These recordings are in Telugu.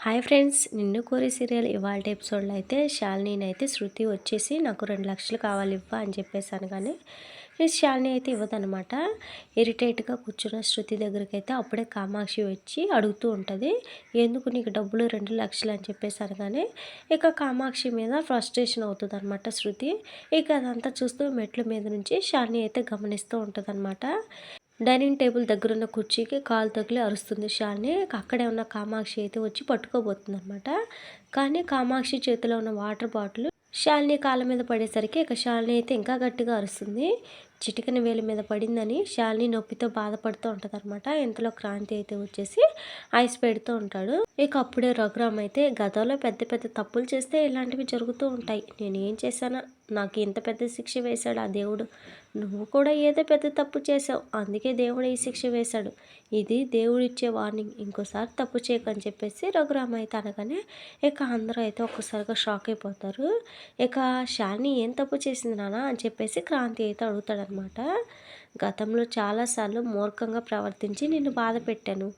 హాయ్ ఫ్రెండ్స్, నిన్ను కోరి సీరియల్ ఇవాళ ఎపిసోడ్లో అయితే శాలిని అయితే శృతి వచ్చేసి నాకు 2 లక్షలు కావాలి ఇవ్వ అని చెప్పేసాను. కానీ శాలిని అయితే ఇవ్వదనమాట. ఇరిటేట్గా కూర్చున్న శృతి దగ్గరికి అయితే అప్పుడే కామాక్షి వచ్చి అడుగుతూ ఉంటుంది, ఎందుకు నీకు డబ్బులు 2 లక్షలు అని చెప్పేసాను. కానీ ఇక కామాక్షి మీద ఫ్రస్ట్రేషన్ అవుతుంది అనమాట శృతి. ఇక అదంతా చూస్తూ మెట్ల మీద నుంచి శాలిని అయితే గమనిస్తూ ఉంటుంది అనమాట. డైనింగ్ టేబుల్ దగ్గరున్న కుర్చీకి కాలు తగిలి అరుస్తుంది శాలిని. అక్కడే ఉన్న కామాక్షి అయితే వచ్చి పట్టుకోబోతుంది అనమాట. కానీ కామాక్షి చేతిలో ఉన్న వాటర్ బాటిల్ శాలిని కాళ్ళ మీద పడేసరికి ఇక శాలిని అయితే ఇంకా గట్టిగా అరుస్తుంది. చిటికన వేలి మీద పడిందని శాలిని నొప్పితో బాధపడుతూ ఉంటుంది అనమాట. ఇంతలో క్రాంతి అయితే వచ్చేసి ఐస్ పెడుతూ ఉంటాడు. ఇక అప్పుడే రఘురామ్ అయితే గతంలో పెద్ద పెద్ద తప్పులు చేస్తే ఇలాంటివి జరుగుతూ ఉంటాయి, నేను ఏం చేశానా, నాకు ఇంత పెద్ద శిక్ష వేశాడు ఆ దేవుడు, నువ్వు కూడా ఏదో పెద్ద తప్పు చేసావు, అందుకే దేవుడు ఈ శిక్ష వేశాడు, ఇది దేవుడు ఇచ్చే వార్నింగ్, ఇంకోసారి తప్పు చేయకని చెప్పేసి రఘురామ్ అయితే అనగానే ఇక అందరూ అయితే ఒక్కసారిగా షాక్ అయిపోతారు. ఇక శాలిని ఏం తప్పు చేసింది నాన్న అని చెప్పేసి క్రాంతి అయితే అడుగుతాడనమాట. గతంలో చాలాసార్లు మూర్ఖంగా ప్రవర్తించి నిన్ను బాధ పెట్టాను,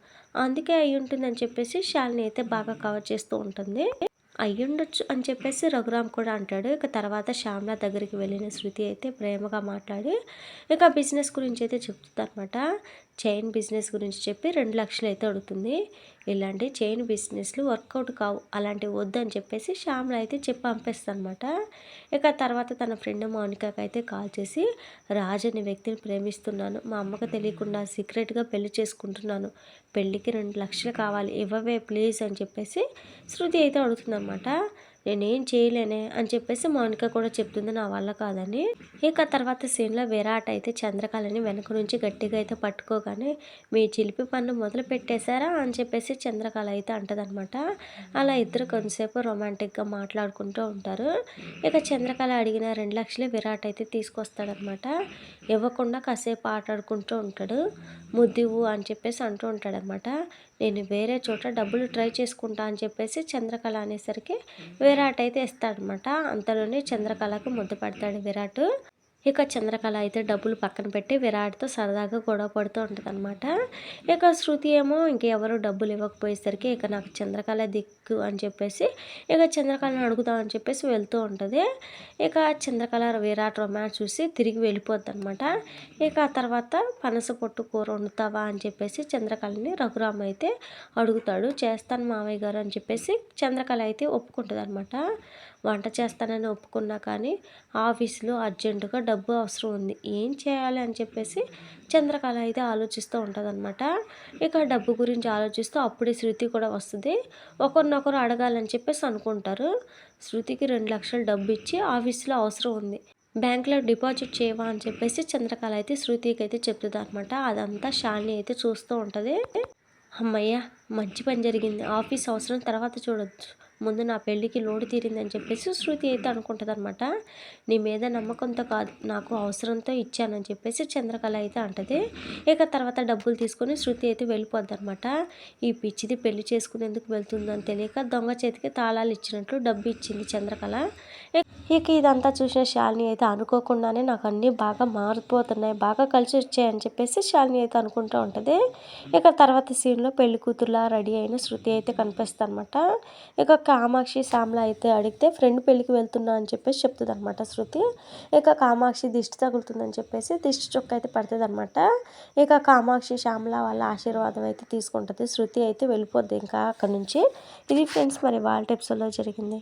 అందుకే అయి ఉంటుందని చెప్పేసి శాలిని అయితే బాగా కవర్ చేస్తూ ఉంటుంది. అయ్యుండొచ్చు అని చెప్పేసి రఘురామ్ కూడా అంటాడు. ఇక తర్వాత శ్యామల దగ్గరికి వెళ్ళిన శృతి అయితే ప్రేమగా మాట్లాడి ఇక బిజినెస్ గురించి అయితే చెప్తుంది అనమాట. చైన్ బిజినెస్ గురించి చెప్పి 2 లక్షలు అయితే అడుగుతుంది. ఇలాంటి చైన్ బిజినెస్లు వర్కౌట్ కావు, అలాంటివి వద్దు అని చెప్పేసి శ్యామల అయితే చెప్పి పంపిస్తుంది అనమాట. ఇక తర్వాత తన ఫ్రెండ్ మౌనికకి అయితే కాల్ చేసి, రాజు అనే వ్యక్తిని ప్రేమిస్తున్నాను, మా అమ్మకు తెలియకుండా సీక్రెట్గా పెళ్లి చేసుకుంటున్నాను, పెళ్ళికి 2 లక్షలు కావాలి, ఇవ్వవే ప్లీజ్ అని చెప్పేసి శృతి అయితే అడుగుతుందన్నమాట. నేనేం చేయలేనే అని చెప్పేసి మౌనిక కూడా చెప్తుంది, నా వల్ల కాదని. ఇక తర్వాత సీన్లో విరాట్ అయితే చంద్రకళని వెనక నుంచి గట్టిగా అయితే పట్టుకోగానే, మీ చిలిపి పన్ను మొదలు పెట్టేశారా అని చెప్పేసి చంద్రకళ అయితే అంటదనమాట. అలా ఇద్దరు కొంతసేపు రొమాంటిక్గా మాట్లాడుకుంటూ ఉంటారు. ఇక చంద్రకళ అడిగిన 2 లక్షలు విరాట్ అయితే తీసుకొస్తాడనమాట. ఇవ్వకుండా కాసేపు ఆటాడుకుంటూ ఉంటాడు. ముద్దివు అని చెప్పేసి అంటూ ఉంటాడనమాట. నేను వేరే చోట డబ్బులు ట్రై చేసుకుంటా అని చెప్పేసి చంద్రకళ అనేసరికి విరాట్ అయితే ఇస్తాడనమాట. అంతలోనే చంద్రకళకు ముద్దు పడతాడు విరాట్. ఇక చంద్రకళ అయితే డబ్బులు పక్కన పెట్టి విరాట్తో సరదాగా గొడవ పడుతూ ఉంటుంది అనమాట. ఇక శృతి ఏమో ఇంకెవరు డబ్బులు ఇవ్వకపోయేసరికి ఇక నాకు చంద్రకళ దిక్కు అని చెప్పేసి ఇక చంద్రకళను అడుగుదాం అని చెప్పేసి వెళ్తూ ఉంటుంది. ఇక చంద్రకళ విరాట్ రొమాన్స్ చూసి తిరిగి వెళ్ళిపోద్ది అనమాట. ఇక ఆ తర్వాత పనస పొట్టు కూర వండుతావా అని చెప్పేసి చంద్రకళని రఘురామ్ అయితే అడుగుతాడు. చేస్తాను మావయ్య గారు అని చెప్పేసి చంద్రకళ అయితే ఒప్పుకుంటుంది అనమాట. వంట చేస్తానని ఒప్పుకున్నా కానీ ఆఫీసులో అర్జెంటుగా డబ్బు అవసరం ఉంది, ఏం చేయాలి అని చెప్పేసి చంద్రకళ అయితే ఆలోచిస్తూ ఉంటుంది అనమాట. ఇక డబ్బు గురించి ఆలోచిస్తూ అప్పుడే శృతి కూడా వస్తుంది. ఒకరినొకరు అడగాలని చెప్పేసి అనుకుంటారు. శృతికి 2 లక్షలు డబ్బు ఇచ్చి ఆఫీసులో అవసరం ఉంది, బ్యాంక్లో డిపాజిట్ చేయవా అని చెప్పేసి చంద్రకళ అయితే శృతికి అయితే చెప్తుంది అనమాట. అదంతా శాలిని అయితే చూస్తూ ఉంటుంది. అమ్మయ్య, మంచి పని జరిగింది, ఆఫీస్ అవసరం తర్వాత చూడొచ్చు, ముందు నా పెళ్ళికి లోటు తీరిందని చెప్పేసి శృతి అయితే అనుకుంటుంది అనమాట. నీ మీద నమ్మకంతో కాదు, నాకు అవసరంతో ఇచ్చానని చెప్పేసి చంద్రకళ అయితే అంటది. ఇక తర్వాత డబ్బులు తీసుకొని శృతి అయితే వెళ్ళిపోద్ది అనమాట. ఈ పిచ్చిది పెళ్లి చేసుకునేందుకు వెళ్తుందని తెలియక దొంగ చేతికి తాళాలు ఇచ్చినట్లు డబ్బు ఇచ్చింది చంద్రకళ. ఇక ఇదంతా చూసిన శాలిని అయితే అనుకోకుండానే నాకు అన్నీ బాగా మారిపోతున్నాయి, బాగా కలిసి వచ్చాయని చెప్పేసి శాలిని అయితే అనుకుంటూ ఉంటుంది. ఇక తర్వాత సీన్లో పెళ్లి కూతురులా రెడీ అయిన శృతి అయితే కనిపిస్తుంది అనమాట. ఇక కామాక్షి శ్యామల అయితే అడిగితే ఫ్రెండ్ పెళ్ళికి వెళ్తున్నా అని చెప్పేసి చెప్తుంది అనమాట శృతి. ఇక కామాక్షి దిష్టి తగులుతుందని చెప్పేసి దిష్టి చొక్క అయితే పడుతుంది అనమాట. ఇక కామాక్షి శ్యామల వాళ్ళ ఆశీర్వాదం అయితే తీసుకుంటుంది. శృతి అయితే వెళ్ళిపోద్ది ఇంకా అక్కడి నుంచి. ఇది ఫ్రెండ్స్ మరి వాళ్ళ ఎపిసోడ్లో జరిగింది.